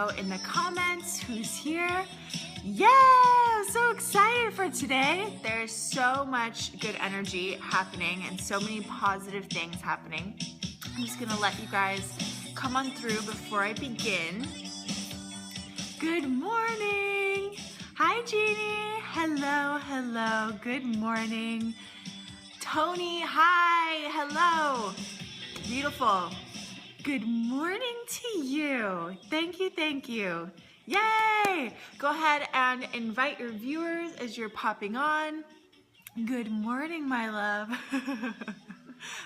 know in the comments who's here. Yeah, I'm so excited for today. There's so much good energy happening and so many positive things happening. I'm just gonna let you guys come on through before I begin. Good morning. Hi, Jeannie. Hello, hello. Good morning. Tony, hi. Hello. Beautiful. Good morning to you. Thank you, thank you. Yay! Go ahead and invite your viewers as you're popping on. Good morning, my love.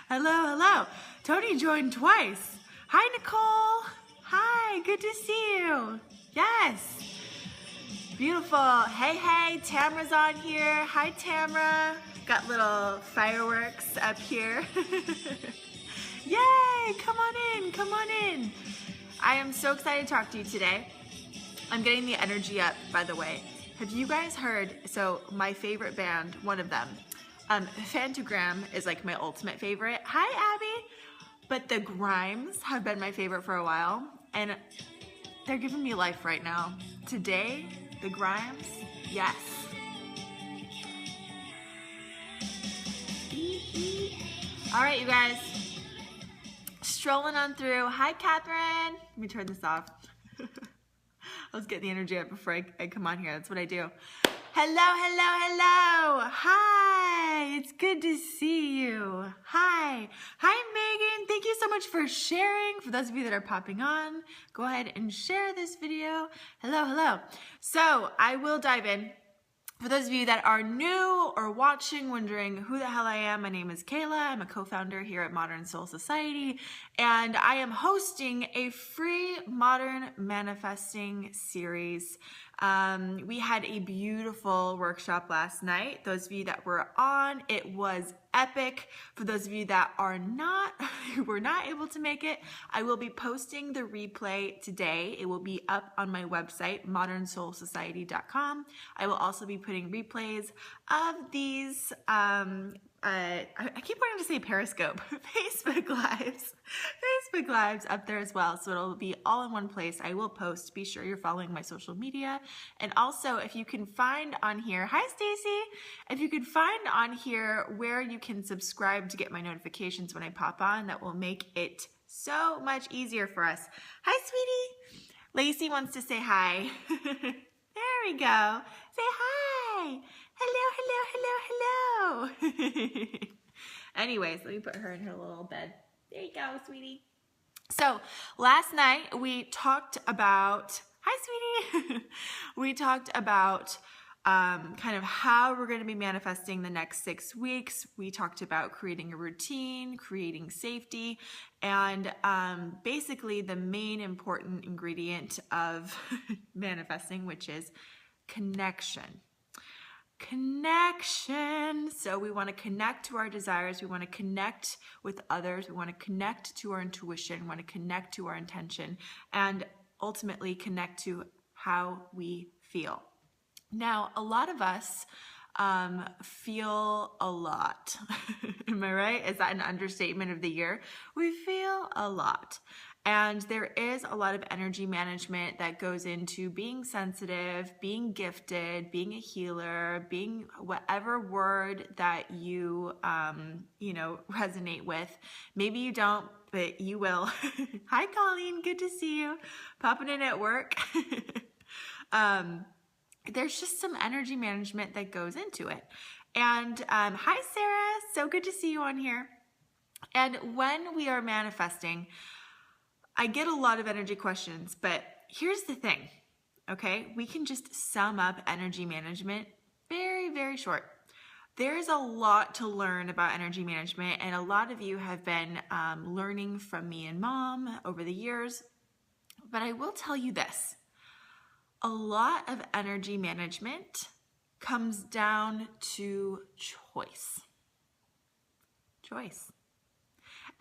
Hello, hello. Tony joined twice. Hi, Nicole. Hi, good to see you. Yes. Beautiful. Hey, hey, Tamara's on here. Hi, Tamara. Got little fireworks up here. Yay, come on in, come on in. I am so excited to talk to you today. I'm getting the energy up, by the way. Have you guys heard, so my favorite band, one of them, Fantagram is like my ultimate favorite. Hi, Abby. But the Grimes have been my favorite for a while, and they're giving me life right now. Today, the Grimes, yes. All right, you guys. Strolling on through. Hi, Catherine. Let me turn this off. I was getting the energy up before I come on here. That's what I do. Hello, hello, hello. Hi. It's good to see you. Hi. Hi, Megan. Thank you so much for sharing. For those of you that are popping on, go ahead and share this video. Hello, hello. So I will dive in. For those of you that are new or watching, wondering who the hell I am, my name is Kayla. I'm a co-founder here at Modern Soul Society, and I am hosting a free modern manifesting series. We had a beautiful workshop last night. Those of you that were on, it was epic. For those of you that are not, who were not able to make it, I will be posting the replay today. It will be up on my website, modernsoulsociety.com. I will also be putting replays of these, I keep wanting to say Periscope, Facebook Lives up there as well. So it'll be all in one place. I will post. Be sure you're following my social media. And also, if you can find on here, hi Stacy, if you can find on here where you can subscribe to get my notifications when I pop on, that will make it so much easier for us. Hi, sweetie. Lacey wants to say hi. There we go. Say hi. Hello, hello, hello, hello. Anyways, let me put her in her little bed. There you go, sweetie. So last night we talked about, hi, sweetie. We talked about kind of how we're going to be manifesting the next 6 weeks. We talked about creating a routine, creating safety, and basically the main important ingredient of manifesting, which is connection. Connection. So we want to connect to our desires. We want to connect with others. We want to connect to our intuition. We want to connect to our intention, and ultimately connect to how we feel. Now, a lot of us feel a lot. Am I right? Is that an understatement of the year? We feel a lot. And there is a lot of energy management that goes into being sensitive, being gifted, being a healer, being whatever word that you, resonate with. Maybe you don't, but you will. Hi, Colleen. Good to see you. Popping in at work. There's just some energy management that goes into it. And hi, Sarah. So good to see you on here. And when we are manifesting, I get a lot of energy questions, but here's the thing, okay? We can just sum up energy management very, very short. There's a lot to learn about energy management, and a lot of you have been learning from me and Mom over the years, but I will tell you this. A lot of energy management comes down to choice. Choice.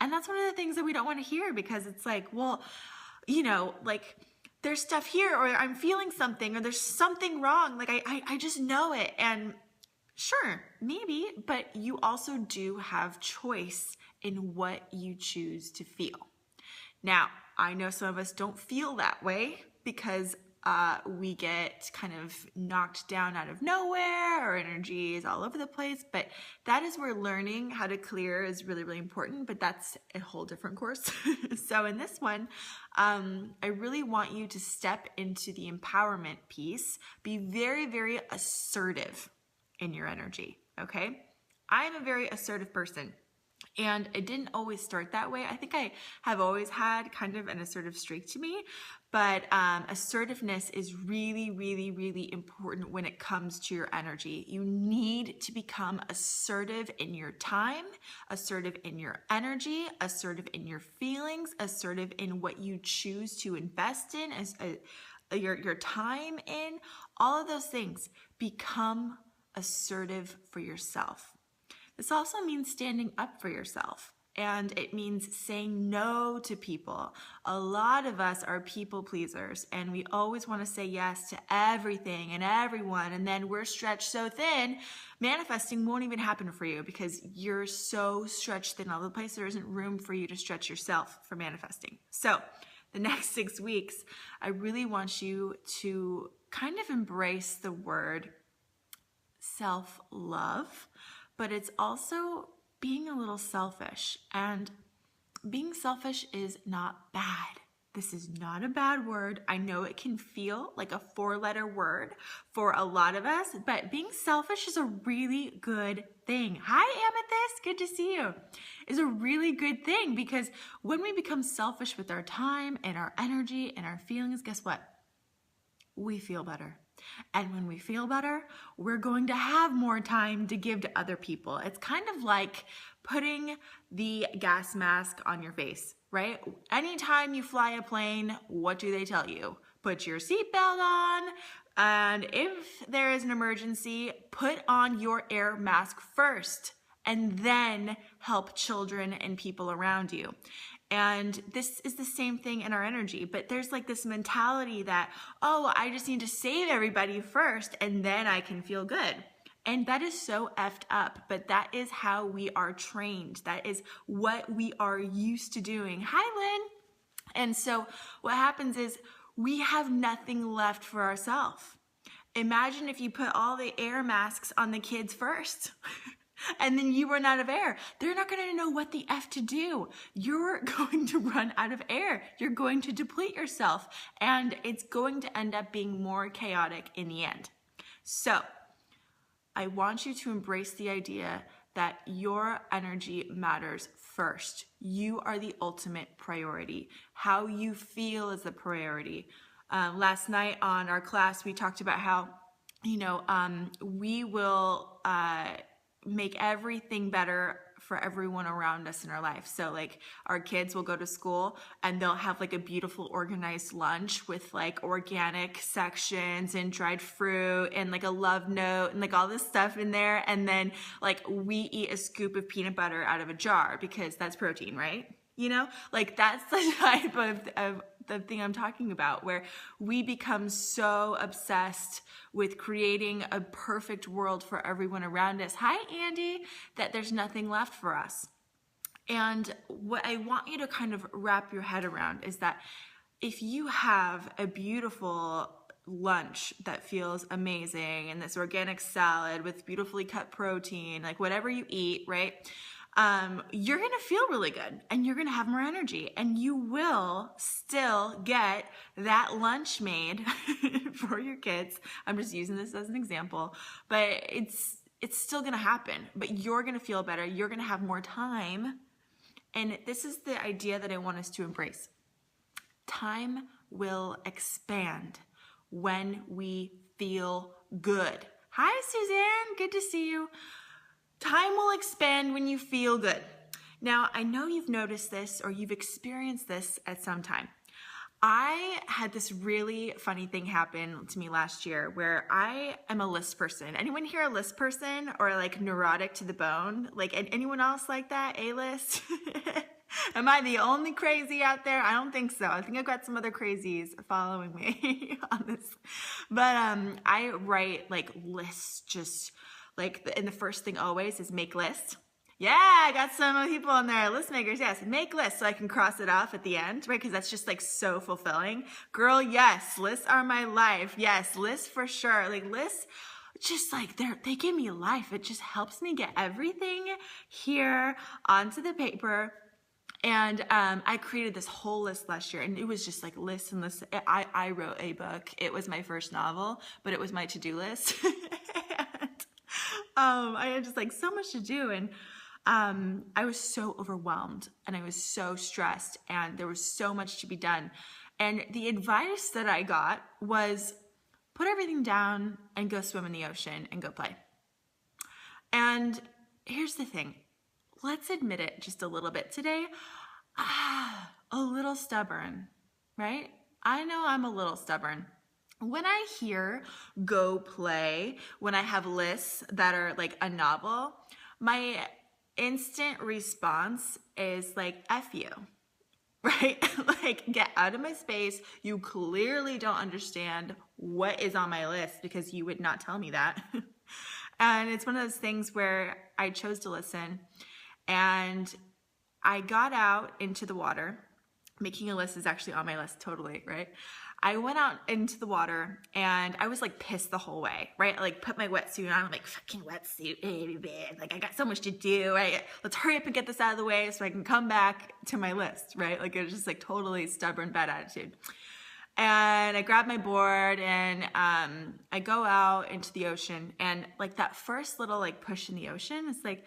And that's one of the things that we don't want to hear, because it's like, well, like there's stuff here, or I'm feeling something, or there's something wrong. Like I just know it. And sure, maybe, but you also do have choice in what you choose to feel. Now, I know some of us don't feel that way. because we get kind of knocked down out of nowhere. Our energy is all over the place, but that is where learning how to clear is really, really important, but that's a whole different course. So in this one, I really want you to step into the empowerment piece, be very, very assertive in your energy, okay? I am a very assertive person. And it didn't always start that way. I think I have always had kind of an assertive streak to me, but assertiveness is really, really, really important when it comes to your energy. You need to become assertive in your time, assertive in your energy, assertive in your feelings, assertive in what you choose to invest in, your time in, all of those things. Become assertive for yourself. This also means standing up for yourself, and it means saying no to people. A lot of us are people pleasers, and we always want to say yes to everything and everyone, and then we're stretched so thin, manifesting won't even happen for you because you're so stretched thin all over the place. There isn't room for you to stretch yourself for manifesting. So the next 6 weeks, I really want you to kind of embrace the word self-love, but it's also being a little selfish. And being selfish is not bad. This is not a bad word. I know it can feel like a 4-letter word for a lot of us, but being selfish is a really good thing. Hi, Amethyst. Good to see you. Is a really good thing because when we become selfish with our time and our energy and our feelings, guess what? We feel better. And when we feel better, we're going to have more time to give to other people. It's kind of like putting the gas mask on your face, right? Anytime you fly a plane, what do they tell you? Put your seatbelt on, and if there is an emergency, put on your air mask first, and then help children and people around you. And this is the same thing in our energy, but there's like this mentality that, oh, I just need to save everybody first and then I can feel good. And that is so effed up, but that is how we are trained. That is what we are used to doing. Hi, Lynn. And so what happens is we have nothing left for ourselves. Imagine if you put all the air masks on the kids first. And then you run out of air. They're not going to know what the F to do. You're going to run out of air. You're going to deplete yourself. And it's going to end up being more chaotic in the end. So I want you to embrace the idea that your energy matters first. You are the ultimate priority. How you feel is the priority. Last night on our class, we talked about how, we will make everything better for everyone around us in our life. So like our kids will go to school and they'll have like a beautiful organized lunch with like organic sections and dried fruit and like a love note and like all this stuff in there. And then like we eat a scoop of peanut butter out of a jar because that's protein, right? Like that's the type of the thing I'm talking about, where we become so obsessed with creating a perfect world for everyone around us. Hi, Andy, that there's nothing left for us. And what I want you to kind of wrap your head around is that if you have a beautiful lunch that feels amazing and this organic salad with beautifully cut protein, like whatever you eat, right? You're going to feel really good and you're going to have more energy and you will still get that lunch made for your kids. I'm just using this as an example, but it's still going to happen, but you're going to feel better. You're going to have more time. And this is the idea that I want us to embrace. Time will expand when we feel good. Hi, Suzanne. Good to see you. Time will expand when you feel good. Now, I know you've noticed this or you've experienced this at some time. I had this really funny thing happen to me last year where I am a list person. Anyone here a list person or like neurotic to the bone? Like anyone else like that? A-list? Am I the only crazy out there? I don't think so. I think I've got some other crazies following me on this. But I write like lists, just like, and the first thing always is make lists. Yeah, I got some people in there. List makers, yes. Make lists so I can cross it off at the end, right? Because that's just like so fulfilling. Girl, yes. Lists are my life. Yes, lists for sure. Like lists, just like they give me life. It just helps me get everything here onto the paper. And I created this whole list last year, and it was just like lists and lists. I wrote a book. It was my first novel, but it was my to-do list. And, I had just like so much to do, and I was so overwhelmed, and I was so stressed, and there was so much to be done. And the advice that I got was put everything down and go swim in the ocean and go play. And here's the thing. Let's admit it just a little bit today. A little stubborn, right? I know I'm a little stubborn. When I hear go play, when I have lists that are like a novel, my instant response is like, F you, right? Like, get out of my space. You clearly don't understand what is on my list because you would not tell me that. And it's one of those things where I chose to listen, and I got out into the water. Making a list is actually on my list, totally, right? I went out into the water, and I was like pissed the whole way, right? I like put my wetsuit on. I'm like, fucking wetsuit, baby. Like, I got so much to do, right? Let's hurry up and get this out of the way so I can come back to my list, right? Like, it was just like totally stubborn, bad attitude. And I grab my board, and I go out into the ocean, and like that first little like push in the ocean, it's like,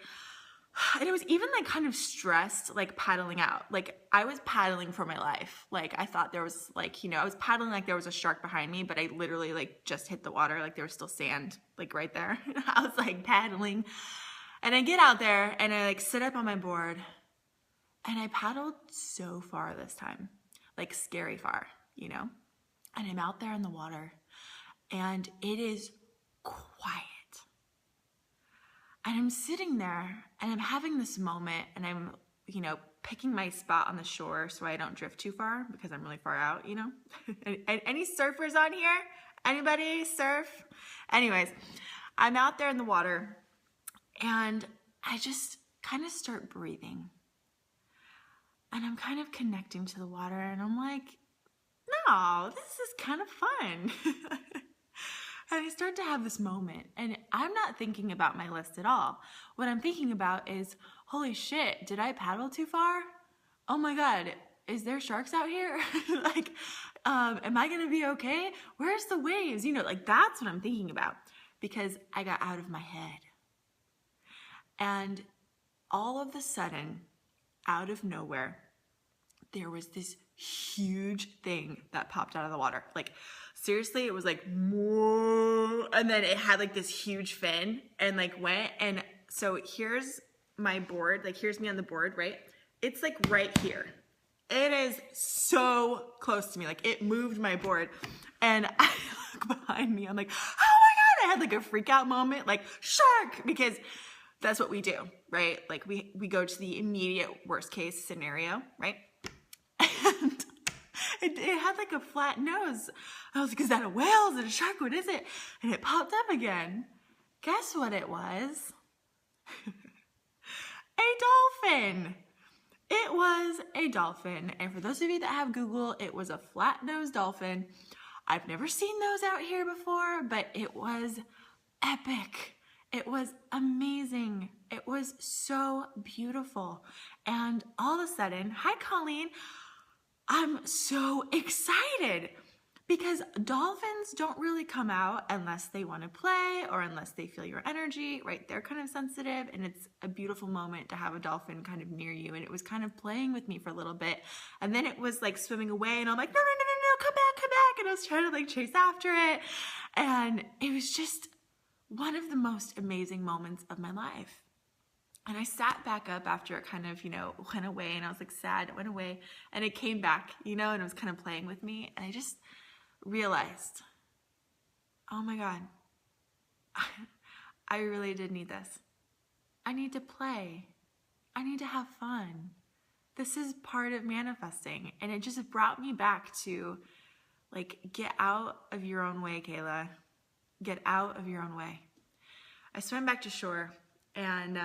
and it was even like kind of stressed, like paddling out. Like, I was paddling for my life. Like, I thought there was like, I was paddling like there was a shark behind me, but I literally like just hit the water. Like, there was still sand like right there. I was like paddling, and I get out there, and I like sit up on my board, and I paddled so far this time, like scary far, and I'm out there in the water, and it is quiet. And I'm sitting there, and I'm having this moment, and I'm, picking my spot on the shore so I don't drift too far because I'm really far out, Any surfers on here? Anybody surf? Anyways, I'm out there in the water, and I just kind of start breathing. And I'm kind of connecting to the water, and I'm like, no, this is kind of fun. And I start to have this moment, and I'm not thinking about my list at all. What I'm thinking about is, holy shit, did I paddle too far? Oh my God, is there sharks out here? Like, am I gonna be okay? Where's the waves? Like, that's what I'm thinking about, because I got out of my head. And all of a sudden, out of nowhere, there was this huge thing that popped out of the water. Like, seriously, it was like, whoa, and then it had like this huge fin and like went. And so here's my board, like here's me on the board, right? It's like right here. It is so close to me. Like, it moved my board, and I look behind me. I'm like, oh my God, I had like a freak out moment, like shark, because that's what we do, right? Like, we go to the immediate worst case scenario, right? And it had like a flat nose. I was like, is that a whale? Is it a shark? What is it? And it popped up again. Guess what it was? A dolphin. It was a dolphin. And for those of you that have Google, it was a flat-nosed dolphin. I've never seen those out here before, but it was epic. It was amazing. It was so beautiful. And all of a sudden, hi Colleen, I'm so excited because dolphins don't really come out unless they want to play or unless they feel your energy, right? They're kind of sensitive, and it's a beautiful moment to have a dolphin kind of near you. And it was kind of playing with me for a little bit, and then it was like swimming away, and I'm like, no, come back. And I was trying to like chase after it. And it was just one of the most amazing moments of my life. And I sat back up after it kind of, went away, and I was like sad it went away, and it came back, and it was kind of playing with me. And I just realized, oh my God, I really did need this. I need to play. I need to have fun. This is part of manifesting. And it just brought me back to like, get out of your own way, Kayla. Get out of your own way. I swam back to shore, and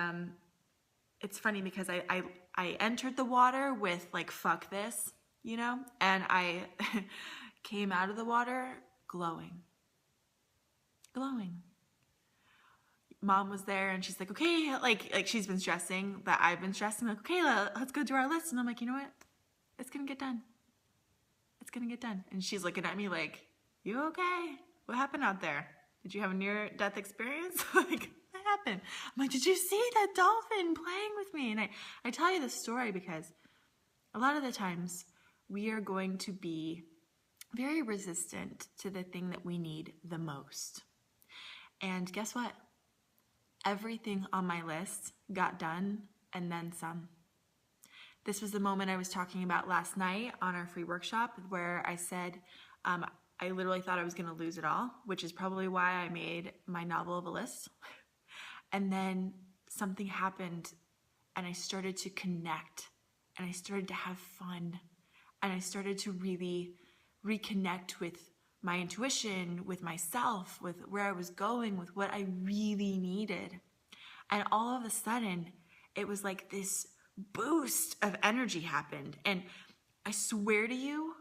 it's funny because I entered the water with like, fuck this, you know, and I came out of the water glowing. Mom was there and she's like, okay, like she's been stressing that I've been stressing. Like, okay, let's go do our list. And I'm like, you know what? It's going to get done. It's going to get done. And she's looking at me like, you okay? What happened out there? Did you have a near-death experience? Like, what happened? I'm like, did you see that dolphin playing with me? And I tell you this story because a lot of the times we are going to be very resistant to the thing that we need the most. And guess what? Everything on my list got done and then some. This was the moment I was talking about last night on our free workshop where I said, I literally thought I was going to lose it all, which is probably why I made my novel of a list. And then something happened and I started to connect and I started to have fun and I started to really reconnect with my intuition, with myself, with where I was going, with what I really needed. And all of a sudden, it was like this boost of energy happened. And I swear to you,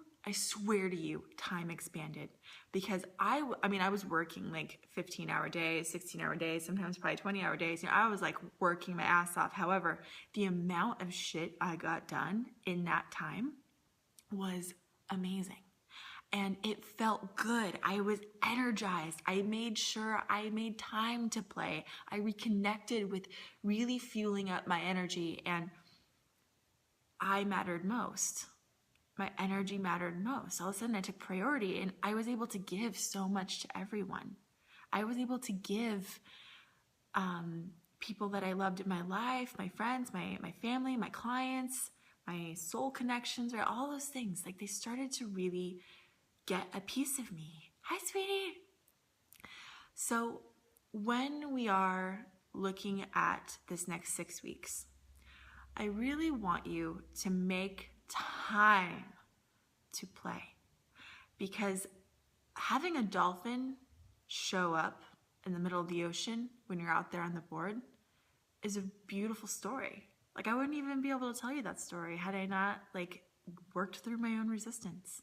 time expanded because I was working like 15-hour days, 16-hour days, sometimes probably 20-hour days. You know, I was like working my ass off. However, the amount of shit I got done in that time was amazing. And it felt good. I was energized. I made sure I made time to play. I reconnected with really fueling up my energy, and I mattered most. My energy mattered most. All of a sudden I took priority and I was able to give so much to everyone. I was able to give people that I loved in my life, my friends, my family, my clients, my soul connections, right? All those things. Like they started to really get a piece of me. Hi, sweetie. So when we are looking at this next 6 weeks, I really want you to make time to play, because having a dolphin show up in the middle of the ocean when you're out there on the board is a beautiful story. Like I wouldn't even be able to tell you that story had I not like worked through my own resistance.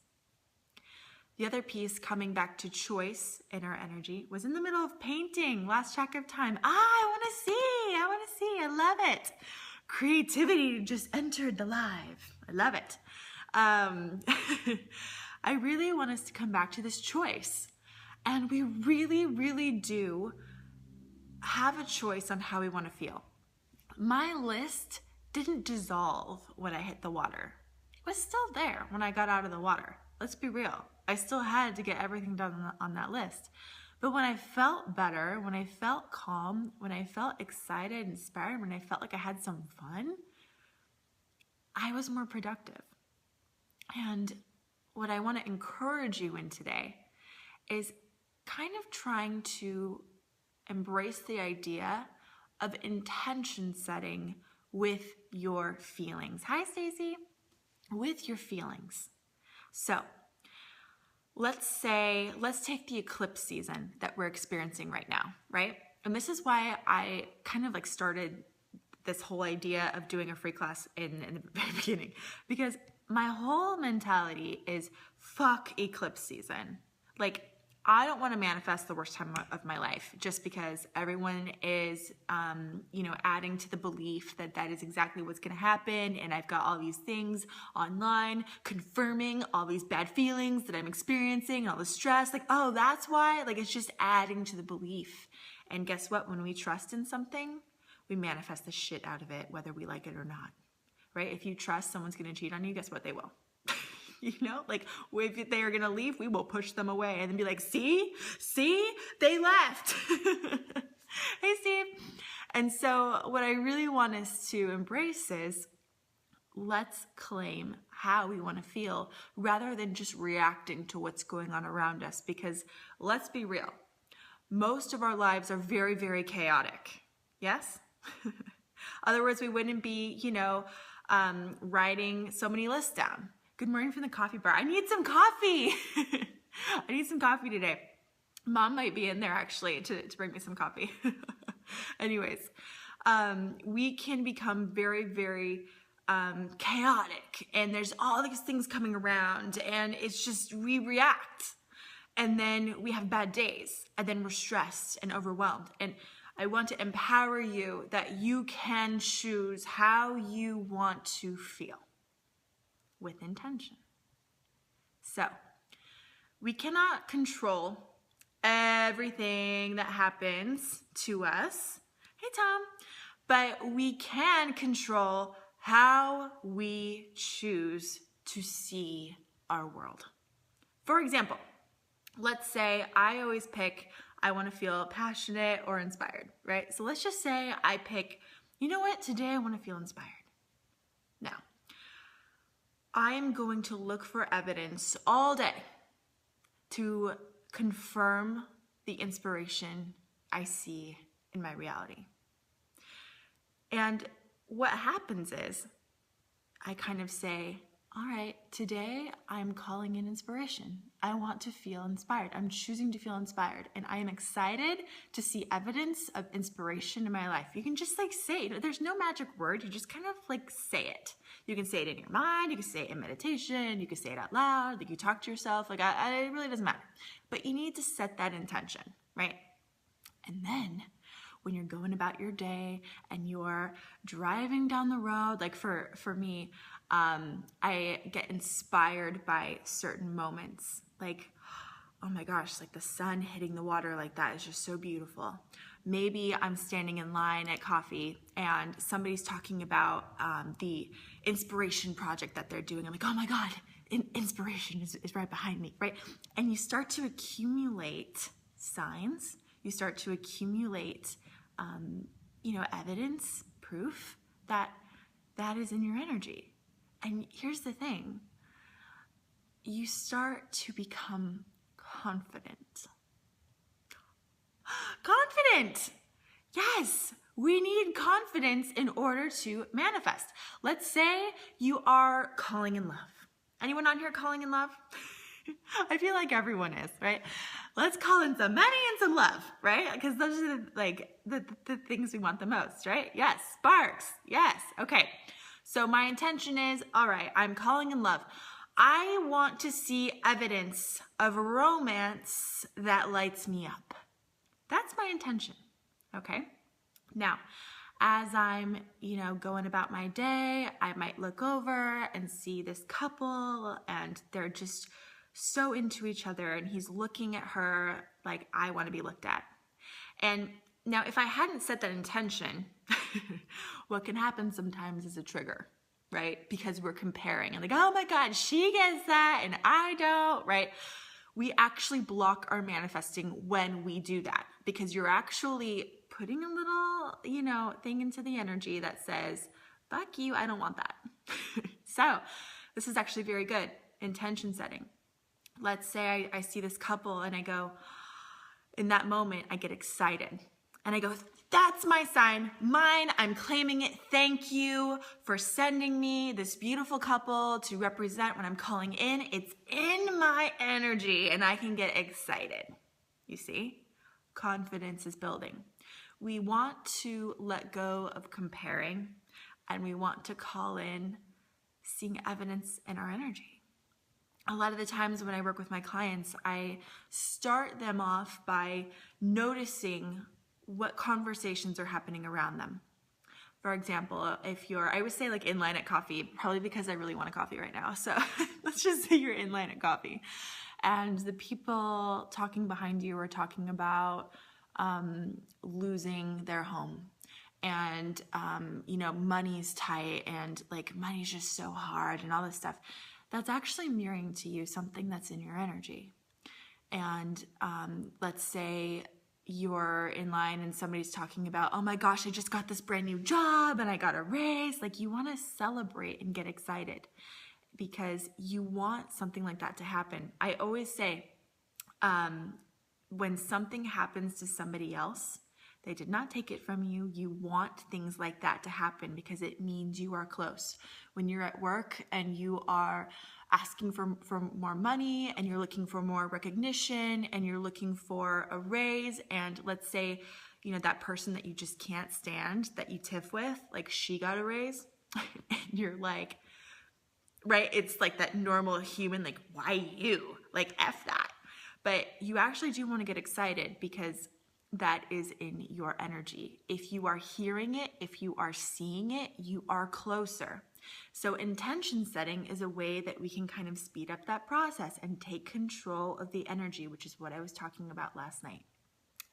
The other piece, coming back to choice in our energy, was in the middle of painting, last track of time. I want to see, I love it. Creativity just entered the live. I love it. I really want us to come back to this choice. And we really, really do have a choice on how we want to feel. My list didn't dissolve when I hit the water. It was still there when I got out of the water. Let's be real. I still had to get everything done on that list. But when I felt better, when I felt calm, when I felt excited, inspired, when I felt like I had some fun, I was more productive. And what I want to encourage you in today is kind of trying to embrace the idea of intention setting with your feelings. Hi, Stacey. With your feelings. So let's take the eclipse season that we're experiencing right now, right? And this is why I kind of like started this whole idea of doing a free class in the very beginning, because my whole mentality is fuck eclipse season. Like, I don't want to manifest the worst time of my life just because everyone is, adding to the belief that that is exactly what's going to happen. And I've got all these things online confirming all these bad feelings that I'm experiencing, all the stress. Like, oh, that's why. Like, it's just adding to the belief. And guess what? When we trust in something, we manifest the shit out of it, whether we like it or not, right? If you trust someone's going to cheat on you, guess what? They will. You know, like if they are going to leave, we will push them away and then be like, see, they left. Hey, Steve. And so what I really want us to embrace is let's claim how we want to feel rather than just reacting to what's going on around us. Because let's be real, most of our lives are very, very chaotic. Yes? Other words, we wouldn't be, writing so many lists down. Good morning from the coffee bar. I need some coffee. I need some coffee today. Mom might be in there actually to bring me some coffee. Anyways, we can become very, very chaotic, and there's all these things coming around, and it's just, we react, and then we have bad days, and then we're stressed and overwhelmed. And I want to empower you that you can choose how you want to feel with intention. So we cannot control everything that happens to us. Hey, Tom. But we can control how we choose to see our world. For example, let's say I always pick, I want to feel passionate or inspired, right? So let's just say I pick, you know what, today I want to feel inspired. Now, I am going to look for evidence all day to confirm the inspiration I see in my reality. And what happens is I kind of say, all right, today I'm calling in inspiration. I want to feel inspired. I'm choosing to feel inspired. And I am excited to see evidence of inspiration in my life. You can just like say it. There's no magic word. You just kind of like say it. You can say it in your mind. You can say it in meditation. You can say it out loud. Like you talk to yourself. Like it really doesn't matter. But you need to set that intention, right? And then when you're going about your day and you're driving down the road, like for me, I get inspired by certain moments. Like, oh my gosh, like the sun hitting the water like that is just so beautiful. Maybe I'm standing in line at coffee and somebody's talking about the inspiration project that they're doing. I'm like, oh my God, inspiration is right behind me, right? And you start to accumulate signs. You start to accumulate evidence, proof that is in your energy. And here's the thing, you start to become confident. Confident! Yes, we need confidence in order to manifest. Let's say you are calling in love. Anyone on here calling in love? I feel like everyone is, right? Let's call in some money and some love, right? Because those are the things we want the most, right? Yes, sparks, yes. Okay, so my intention is, all right, I'm calling in love. I want to see evidence of romance that lights me up. That's my intention, okay? Now, as I'm, going about my day, I might look over and see this couple and they're just so into each other and he's looking at her like I want to be looked at. And now if I hadn't set that intention, what can happen sometimes is a trigger, right? Because we're comparing and like, oh my God, she gets that and I don't, right? We actually block our manifesting when we do that because you're actually putting a little, thing into the energy that says, fuck you, I don't want that. So this is actually very good intention setting. Let's say I see this couple and I go, in that moment, I get excited and I go, that's my sign, mine, I'm claiming it. Thank you for sending me this beautiful couple to represent when I'm calling in. It's in my energy and I can get excited. You see, confidence is building. We want to let go of comparing and we want to call in seeing evidence in our energy. A lot of the times when I work with my clients, I start them off by noticing what conversations are happening around them. For example, I would say like in line at coffee, probably because I really want a coffee right now. So let's just say you're in line at coffee and the people talking behind you are talking about losing their home. And, money's tight and like money's just so hard and all this stuff. That's actually mirroring to you something that's in your energy. And let's say you're in line and somebody's talking about, oh my gosh, I just got this brand new job and I got a raise. Like you want to celebrate and get excited because you want something like that to happen. I always say, when something happens to somebody else, they did not take it from you. You want things like that to happen because it means you are close. When you're at work and you are asking for more money and you're looking for more recognition and you're looking for a raise, and let's say you know, that person that you just can't stand, that you tiff with, like she got a raise, and you're like, right? It's like that normal human, like, why you? Like, F that. But you actually do want to get excited because that is in your energy. If you are hearing it, if you are seeing it, you are closer. So intention setting is a way that we can kind of speed up that process and take control of the energy, which is what I was talking about last night.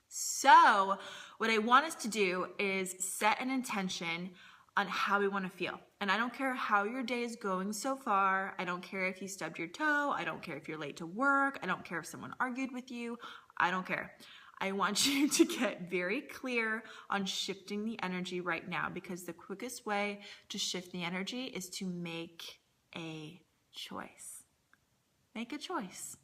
So what I want us to do is set an intention on how we want to feel. And I don't care how your day is going so far. I don't care if you stubbed your toe. I don't care if you're late to work. I don't care if someone argued with you. I don't care. I want you to get very clear on shifting the energy right now, because the quickest way to shift the energy is to make a choice. Make a choice.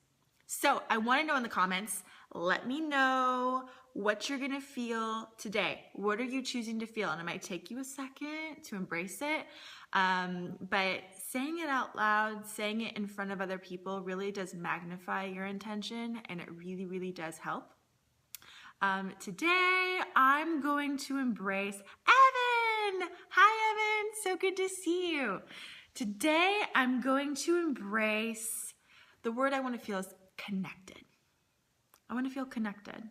So I want to know in the comments, let me know what you're going to feel today. What are you choosing to feel? And it might take you a second to embrace it. But saying it out loud, saying it in front of other people really does magnify your intention, and it really, really does help. Today, I'm going to embrace Evan. Hi, Evan. So good to see you. Today, I'm going to embrace, the word I want to feel is connected. I want to feel connected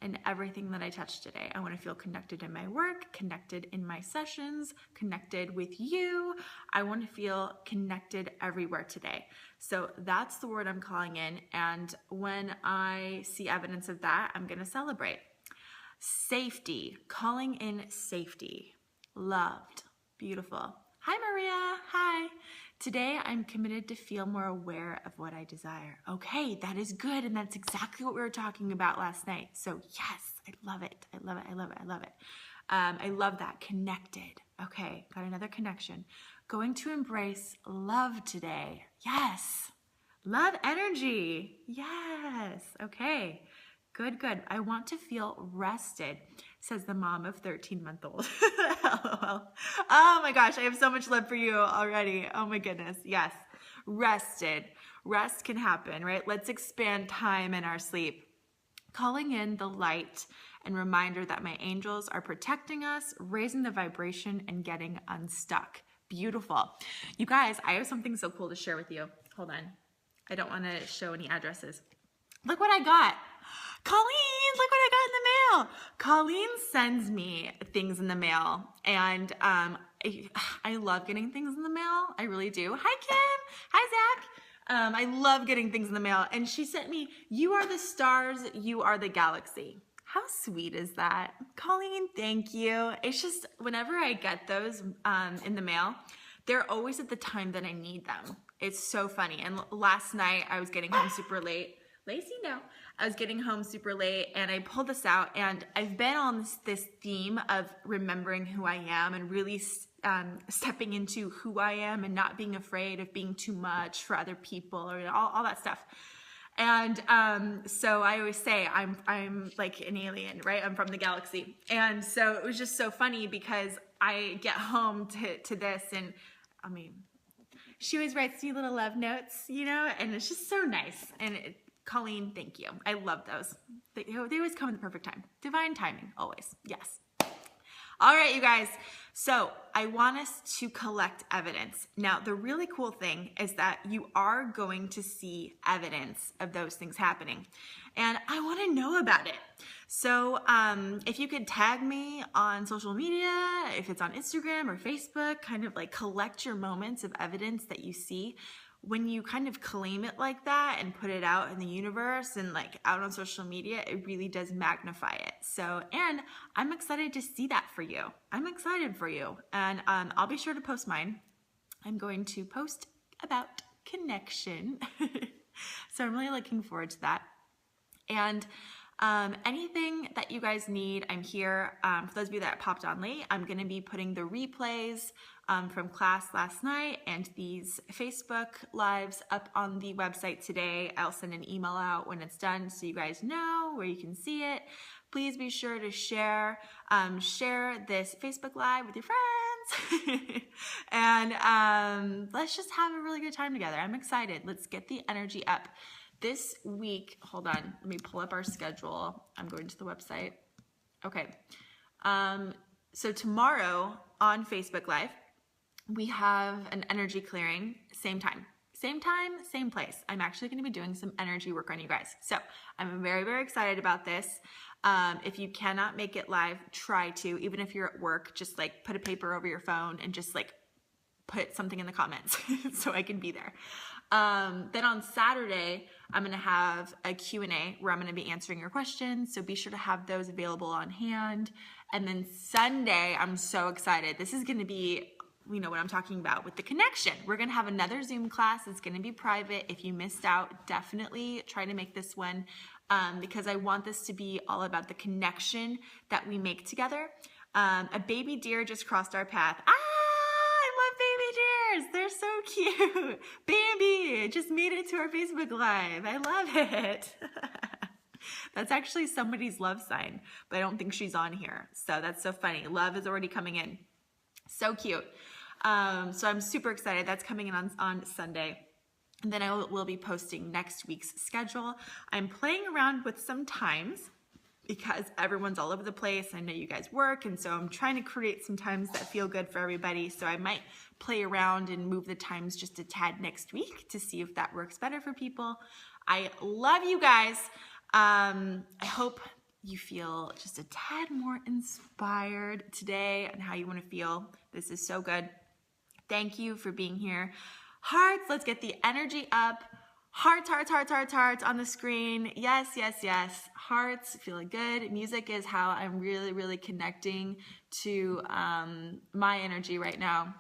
in everything that I touch today. I want to feel connected in my work, connected in my sessions, connected with you. I want to feel connected everywhere today. So that's the word I'm calling in. And when I see evidence of that, I'm going to celebrate. Safety, calling in safety. Loved, beautiful. Hi, Maria. Hi. Today, I'm committed to feel more aware of what I desire. Okay, that is good. And that's exactly what we were talking about last night. So yes, I love it. I love it. I love it. I love it. I love that. Connected. Okay, got another connection. Going to embrace love today. Yes. Love energy. Yes. Okay. Good, good. I want to feel rested, says the mom of 13-month-old. LOL. Oh my gosh, I have so much love for you already. Oh my goodness. Yes. Rested. Rest can happen, right? Let's expand time in our sleep. Calling in the light and reminder that my angels are protecting us, raising the vibration, and getting unstuck. Beautiful. You guys, I have something so cool to share with you. Hold on. I don't want to show any addresses. Look what I got. Colleen, look what I got in the mail. Colleen sends me things in the mail, and I love getting things in the mail. I really do. Hi, Kim. Hi, Zach. I love getting things in the mail, and she sent me, "You are the stars, you are the galaxy." How sweet is that? Colleen, thank you. It's just, whenever I get those in the mail, they're always at the time that I need them. It's so funny. And last night, I was getting home super late. Lacey, no. I was getting home super late, and I pulled this out, and I've been on this theme of remembering who I am and really stepping into who I am and not being afraid of being too much for other people, or all that stuff. And so I always say I'm like an alien, right? I'm from the galaxy. And so it was just so funny because I get home to this, and I mean, she always writes me little love notes, you know, and it's just so nice. And Colleen, thank you. I love those. They always come at the perfect time. Divine timing, always. Yes. All right, you guys. So I want us to collect evidence. Now, the really cool thing is that you are going to see evidence of those things happening. And I want to know about it. So if you could tag me on social media, if it's on Instagram or Facebook, kind of like collect your moments of evidence that you see. When you kind of claim it like that and put it out in the universe and like out on social media, it really does magnify it. So, and I'm excited to see that for you. I'm excited for you. And I'll be sure to post mine. I'm going to post about connection. So I'm really looking forward to that. And anything that you guys need, I'm here. For those of you that popped on late, I'm going to be putting the replays from class last night and these Facebook lives up on the website today. I'll send an email out when it's done so you guys know where you can see it. Please be sure to share this Facebook Live with your friends. And let's just have a really good time together. I'm excited. Let's get the energy up. This week, hold on, let me pull up our schedule. I'm going to the website. Okay. So tomorrow on Facebook Live, we have an energy clearing, same time, same place. I'm actually going to be doing some energy work on you guys. So I'm very, very excited about this. If you cannot make it live, try to, even if you're at work, just like put a paper over your phone and just like put something in the comments so I can be there. Then on Saturday, I'm going to have a Q&A where I'm going to be answering your questions. So be sure to have those available on hand. And then Sunday, I'm so excited. This is going to be, you know what I'm talking about with the connection. We're going to have another Zoom class. It's going to be private. If you missed out, definitely try to make this one because I want this to be all about the connection that we make together. A baby deer just crossed our path. I love baby deers. They're so cute. Bambi just made it to our Facebook Live. I love it. That's actually somebody's love sign, but I don't think she's on here. So that's so funny. Love is already coming in. So cute. So I'm super excited. That's coming in on Sunday. And then I will be posting next week's schedule. I'm playing around with some times because everyone's all over the place. I know you guys work, and so I'm trying to create some times that feel good for everybody. So I might play around and move the times just a tad next week to see if that works better for people. I love you guys. I hope you feel just a tad more inspired today on how you want to feel. This is so good. Thank you for being here. Hearts, let's get the energy up. Hearts, hearts, hearts, hearts, hearts on the screen. Yes, yes, yes. Hearts, feeling good. Music is how I'm really, really connecting to my energy right now.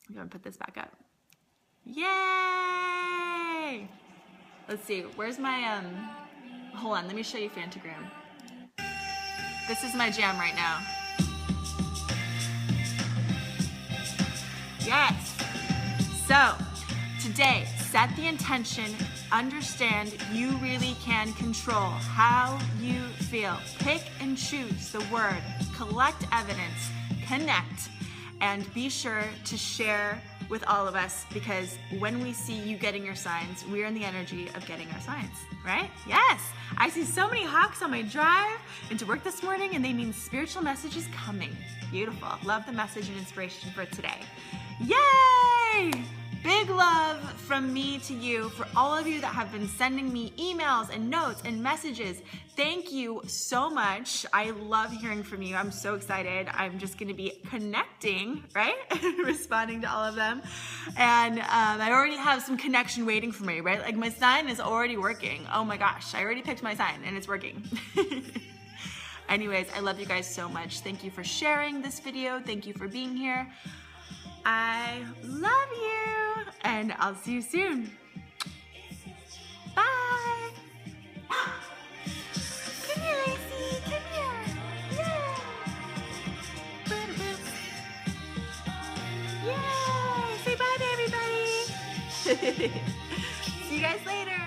I'm going to put this back up. Yay! Let's see. Where's my, hold on. Let me show you Fantagram. This is my jam right now. Yes. So, today, set the intention, understand you really can control how you feel. Pick and choose the word, collect evidence, connect, and be sure to share with all of us, because when we see you getting your signs, we're in the energy of getting our signs, right? Yes. I see so many hawks on my drive into work this morning, and they mean spiritual message is coming. Beautiful. Love the message and inspiration for today. Yay! Big love from me to you for all of you that have been sending me emails and notes and messages. Thank you so much. I love hearing from you. I'm so excited. I'm just going to be connecting, right? Responding to all of them. And I already have some connection waiting for me, right? Like my sign is already working. Oh my gosh, I already picked my sign and it's working. Anyways, I love you guys so much. Thank you for sharing this video. Thank you for being here. I love you, and I'll see you soon. Bye. Come here, Lacey. Come here. Yay. Yay. Say bye to everybody. See you guys later.